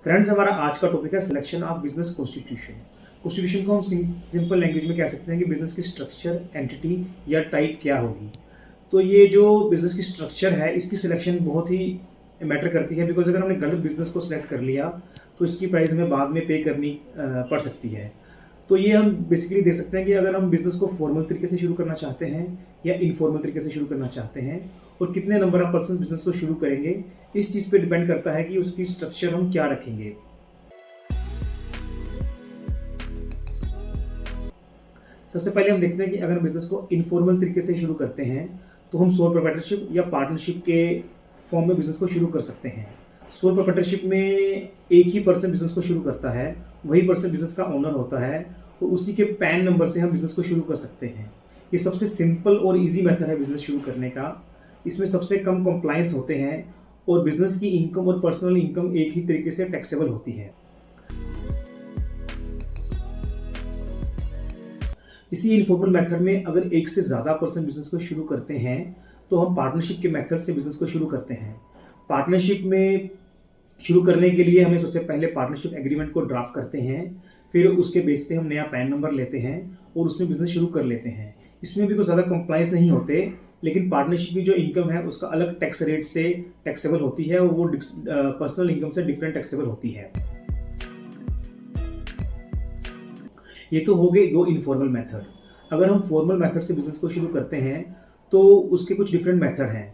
Friends, हमारा आज का टॉपिक है selection of business constitution. Constitution को हम सिंपल लैंग्वेज में कह सकते हैं कि बिजनेस की स्ट्रक्चर, एंटिटी या टाइप क्या होगी। तो ये जो बिजनेस की स्ट्रक्चर है, इसकी सिलेक्शन बहुत ही मैटर करती है, बिकॉज अगर हमने गलत बिजनेस को सिलेक्ट कर लिया तो इसकी प्राइस हमें बाद में पे करनी पड़ सकती है। तो ये हम बेसिकली देख सकते हैं कि अगर हम बिजनेस को फॉर्मल तरीके से शुरू करना चाहते हैं या इनफॉर्मल तरीके से शुरू करना चाहते हैं और कितने नंबर ऑफ पर्सन बिजनेस को शुरू करेंगे, इस चीज़ पे डिपेंड करता है कि उसकी स्ट्रक्चर हम क्या रखेंगे। सबसे पहले हम देखते हैं कि अगर बिजनेस को इनफॉर्मल तरीके से शुरू करते हैं तो हम सोल प्रोप्राइटरशिप या पार्टनरशिप के फॉर्म में बिजनेस को शुरू कर सकते हैं। सोल प्रोप्राइटरशिप में एक ही पर्सन बिजनेस को शुरू करता है, वही पर्सन बिजनेस का ओनर होता है और उसी के पैन नंबर से हम बिजनेस को शुरू कर सकते हैं। ये सबसे सिंपल और इजी मेथड है बिजनेस शुरू करने का। इसमें सबसे कम कंप्लायंस होते हैं और बिजनेस की इनकम और पर्सनल इनकम एक ही तरीके से टैक्सेबल होती है। इसी इनफॉर्मल मेथड में अगर एक से ज़्यादा पर्सन बिजनेस को शुरू करते हैं तो हम पार्टनरशिप के मेथड से बिजनेस को शुरू करते हैं। पार्टनरशिप में शुरू करने के लिए हमें सबसे पहले पार्टनरशिप एग्रीमेंट को ड्राफ्ट करते हैं, फिर उसके बेस पे हम नया पैन नंबर लेते हैं और उसमें बिजनेस शुरू कर लेते हैं। इसमें भी कुछ ज़्यादा कंप्लायंस नहीं होते, लेकिन पार्टनरशिप की जो इनकम है उसका अलग टैक्स रेट से टैक्सेबल होती है और वो पर्सनल इनकम से डिफरेंट टैक्सेबल होती है। ये तो हो गए दो इनफॉर्मल मेथड। अगर हम फॉर्मल मेथड से बिजनेस को शुरू करते हैं तो उसके कुछ डिफरेंट मेथड हैं।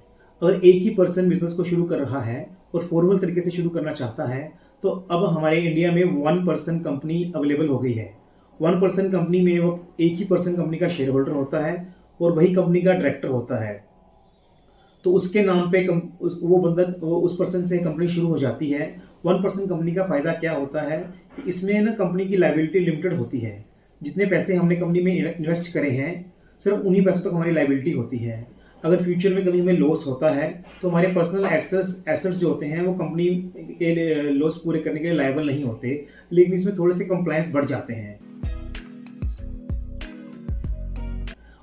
अगर एक ही पर्सन बिजनेस को शुरू कर रहा है और फॉर्मल तरीके से शुरू करना चाहता है तो अब हमारे इंडिया में वन पर्सन कंपनी अवेलेबल हो गई है। वन पर्सन कंपनी में वो एक ही पर्सन कंपनी का शेयर होल्डर होता है और वही कंपनी का डायरेक्टर होता है। तो उसके नाम पे उस पर्सन से कंपनी शुरू हो जाती है। वन पर्सन कंपनी का फ़ायदा क्या होता है कि इसमें ना कंपनी की लायबिलिटी लिमिटेड होती है। जितने पैसे हमने कंपनी में इन्वेस्ट करे हैं सिर्फ उन्हीं पैसों तक हमारी लायबिलिटी होती है। अगर फ्यूचर में कभी हमें लॉस होता है तो हमारे पर्सनल एसेट्स जो होते हैं वो कंपनी के लॉस पूरे करने के लिए लायबल नहीं होते, लेकिन इसमें थोड़े से कंप्लायंस बढ़ जाते हैं।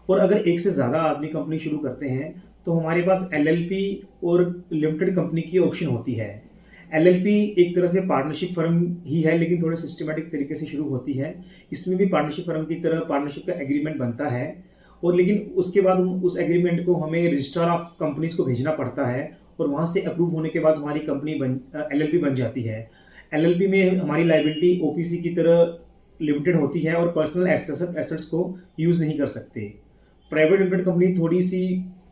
और अगर एक से ज़्यादा आदमी कंपनी शुरू करते हैं तो हमारे पास LLP और लिमिटेड कंपनी की ऑप्शन होती है। LLP एक तरह से पार्टनरशिप फर्म ही है, लेकिन थोड़े सिस्टमेटिक तरीके से शुरू होती है। इसमें भी पार्टनरशिप फर्म की तरह पार्टनरशिप का एग्रीमेंट बनता है और लेकिन उसके बाद उस एग्रीमेंट को हमें रजिस्ट्रार ऑफ कंपनीज को भेजना पड़ता है और वहाँ से अप्रूव होने के बाद हमारी कंपनी LLP बन जाती है। LLP में हमारी लायबिलिटी OPC की तरह लिमिटेड होती है और पर्सनल एसेट्स को यूज़ नहीं कर सकते। प्राइवेट लिमिटेड कंपनी थोड़ी सी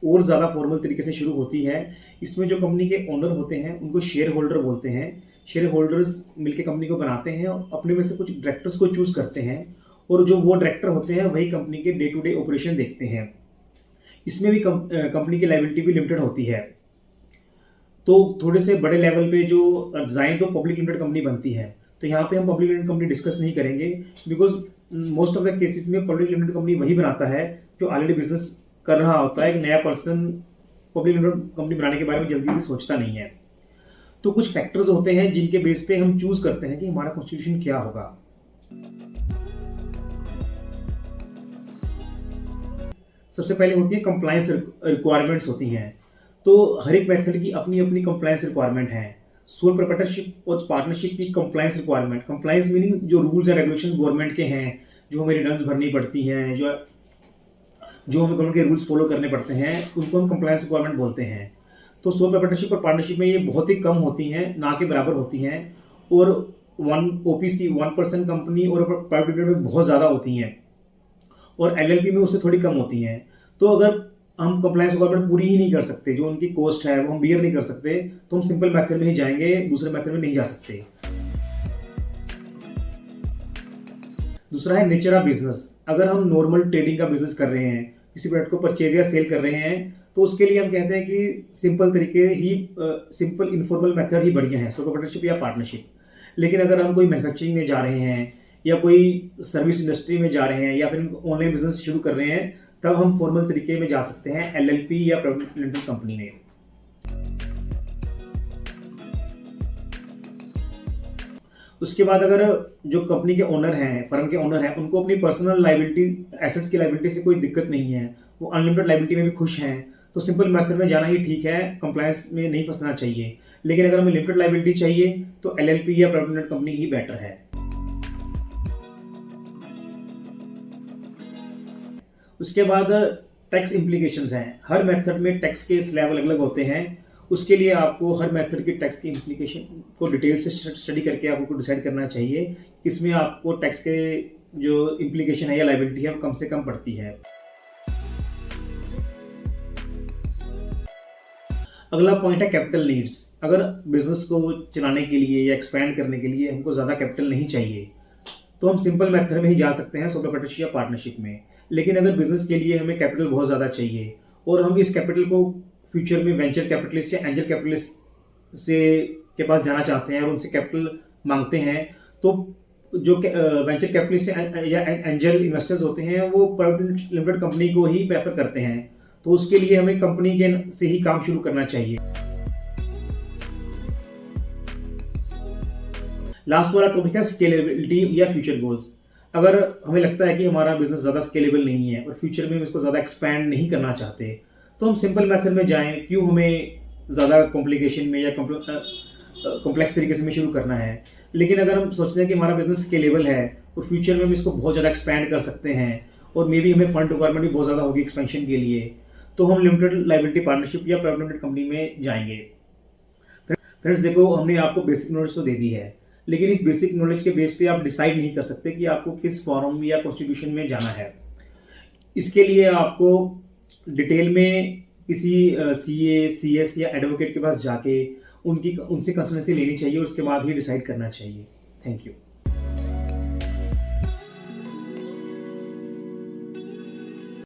और ज़्यादा फॉर्मल तरीके से शुरू होती है। इसमें जो कंपनी के ओनर होते हैं उनको शेयर होल्डर बोलते हैं। शेयर होल्डर्स मिलकर कंपनी को बनाते हैं और अपने में से कुछ डायरेक्टर्स को चूज़ करते हैं और जो वो डायरेक्टर होते हैं वही कंपनी के डे टू डे ऑपरेशन देखते हैं। इसमें भी कंपनी की लायबिलिटी भी लिमिटेड होती है। तो थोड़े से बड़े लेवल पे जो जाएँ तो पब्लिक लिमिटेड कंपनी बनती है। तो यहाँ पे हम पब्लिक लिमिटेड कंपनी डिस्कस नहीं करेंगे, because most of the cases में पब्लिक लिमिटेड कंपनी वही बनाता है जो ऑलरेडी बिजनेस कर रहा होता है। एक नया पर्सन पब्लिक लिमिटेड कंपनी बनाने के बारे में जल्दी से सोचता नहीं है। तो कुछ फैक्टर्स होते हैं जिनके बेस पे हम चूज करते हैं कि हमारा कॉन्स्टिट्यूशन क्या होगा। सबसे पहले होती है कंप्लायंस रिक्वायरमेंट्स होती हैं। तो हर एक मेथड की अपनी अपनी कंप्लायंस रिक्वायरमेंट है। सोल प्रोप्राइटरशिप और पार्टनरशिप की कंप्लायंस रिक्वायरमेंट, कंप्लायंस मीनिंग जो रूल्स एंड रेगुलेशन गवर्नमेंट के हैं, जो हमें रिटर्न्स भरनी पड़ती हैं, जो हमें गवर्नमेंट के रूल्स फॉलो करने पड़ते हैं, उनको हम कंप्लायंस रिक्वायरमेंट बोलते हैं। तो सोल प्रोप्राइटरशिप और पार्टनरशिप में ये बहुत ही कम होती हैं, ना के बराबर होती हैं। और OPC वन पर्सन कंपनी और प्राइवेट लिमिटेड में बहुत ज़्यादा होती हैं और LLP में उससे थोड़ी कम होती हैं। तो अगर हम कंप्लायंस रिक्वायरमेंट पूरी ही नहीं कर सकते, जो उनकी कॉस्ट है वो हम बियर नहीं कर सकते, तो हम सिंपल मेथड में ही जाएंगे, दूसरे मेथड में नहीं जा सकते। दूसरा है नेचर ऑफ बिजनेस। अगर हम नॉर्मल ट्रेडिंग का बिजनेस कर रहे हैं, किसी प्रोडक्ट को परचेज या सेल कर रहे हैं, तो उसके लिए हम कहते हैं कि सिंपल इनफॉर्मल मेथड ही बढ़िया है, सोल प्रोप्राइटरशिप या पार्टनरशिप। लेकिन अगर हम कोई मैन्युफैक्चरिंग में जा रहे हैं या कोई सर्विस इंडस्ट्री में जा रहे हैं या फिर ऑनलाइन बिजनेस शुरू कर रहे हैं, तब हम फॉर्मल तरीके में जा सकते हैं LLP या प्राइवेट लिमिटेड कंपनी में। उसके बाद अगर जो कंपनी के ओनर हैं, फर्म के ओनर हैं, उनको अपनी पर्सनल लायबिलिटी एसेट्स की लायबिलिटी से कोई दिक्कत नहीं है, वो अनलिमिटेड लायबिलिटी में भी खुश हैं, तो सिंपल मेथड में जाना ही ठीक है, कंप्लायंस में नहीं फंसना चाहिए। लेकिन अगर हमें लिमिटेड लायबिलिटी चाहिए तो एलएलपी या प्राइवेट लिमिटेड कंपनी ही बेटर है। उसके बाद टैक्स इम्प्लीकेशंस हैं। हर मेथड में टैक्स के स्लैब अलग-अलग होते हैं। उसके लिए आपको हर मेथड की टैक्स की इम्प्लीकेशन को डिटेल से स्टडी करके आपको डिसाइड करना चाहिए, इसमें आपको टैक्स के जो इम्प्लीकेशन है या लायबिलिटी है वो कम से कम पड़ती है। अगला पॉइंट है कैपिटल नीड्स। अगर बिजनेस को चलाने के लिए या एक्सपैंड करने के लिए हमको ज़्यादा कैपिटल नहीं चाहिए, तो हम सिंपल मेथड में ही जा सकते हैं, सोलो प्रोप्राइटरशिप या पार्टनरशिप में। लेकिन अगर बिजनेस के लिए हमें कैपिटल बहुत ज़्यादा चाहिए और हम इस कैपिटल को फ्यूचर में वेंचर कैपिटलिस्ट या एंजल कैपिटलिस्ट से के पास जाना चाहते हैं और उनसे कैपिटल मांगते हैं, तो जो वेंचर कैपिटलिस्ट या एंजल इन्वेस्टर्स होते हैं वो प्राइवेट लिमिटेड कंपनी को ही प्रेफर करते हैं। तो उसके लिए हमें कंपनी के से ही काम शुरू करना चाहिए। लास्ट वाला टॉपिक है स्केलेबिलिटी या फ्यूचर गोल्स। अगर हमें लगता है कि हमारा बिजनेस ज़्यादा स्केलेबल नहीं है और फ्यूचर में हम इसको ज़्यादा एक्सपैंड नहीं करना चाहते, तो हम सिंपल मेथड में जाएं। क्यों हमें ज़्यादा कॉम्प्लिकेशन में या कॉम्प्लेक्स तरीके से हमें शुरू करना है। लेकिन अगर हम सोचते हैं कि हमारा बिजनेस स्केलेबल है और फ्यूचर में हम इसको बहुत ज़्यादा एक्सपैंड कर सकते हैं और मे बी हमें फंड रिक्वायरमेंट भी बहुत ज़्यादा होगी एक्सपेंशन के लिए, तो हम लिमिटेड लायबिलिटी पार्टनरशिप या प्राइवेट लिमिटेड कंपनी में जाएंगे। फ्रेंड्स देखो, हमने आपको बेसिक नॉलेज तो दे दी है, लेकिन इस बेसिक नॉलेज के बेस पे आप डिसाइड नहीं कर सकते कि आपको किस फॉर्म या कॉन्स्टिट्यूशन में जाना है। इसके लिए आपको डिटेल में किसी सीए, सीएस या एडवोकेट के पास जाके उनसे कंसल्टेंसी लेनी चाहिए और उसके बाद ही डिसाइड करना चाहिए। Thank you.